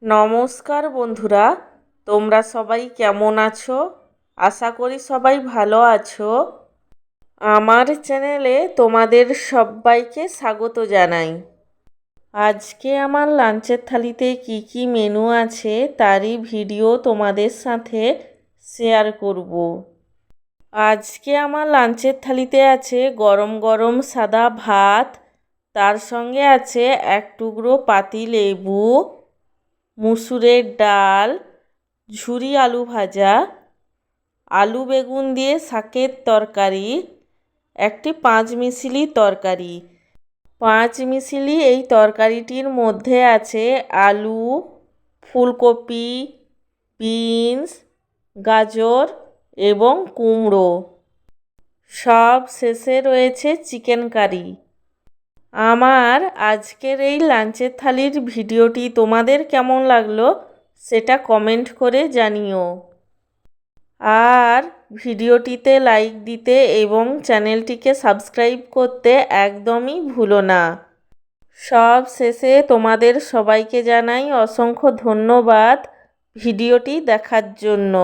নমস্কার বন্ধুরা, তোমরা সবাই কেমন আছো? আশা করি সবাই ভালো আছো। আমার চ্যানেলে তোমাদের সবাইকে স্বাগত জানাই। আজকে আমার লাঞ্চের থালিতে কি কি মেনু আছে তারই ভিডিও তোমাদের সাথে শেয়ার করব। আজকে আমার লাঞ্চের থালিতে আছে গরম গরম সাদা ভাত, তার সঙ্গে আছে এক টুকরো পাতিলেবু, মুসুরের ডাল, ঝুরি আলু ভাজা, আলু বেগুন দিয়ে শাকের তরকারি, একটি পাঁচমিশালি তরকারি। পাঁচমিশালি এই তরকারিটির মধ্যে আছে আলু, ফুলকপি, বিনস, গাজর এবং কুমড়ো। সব শেষে রয়েছে চিকেন কারি। আমার আজকের এই লাঞ্চের থালির ভিডিওটি তোমাদের কেমন লাগলো সেটা কমেন্ট করে জানিও। আর ভিডিওটিতে লাইক দিতে এবং চ্যানেলটিকে সাবস্ক্রাইব করতে একদমই ভুলো না। সব শেষে তোমাদের সবাইকে জানাই অসংখ্য ধন্যবাদ ভিডিওটি দেখার জন্য।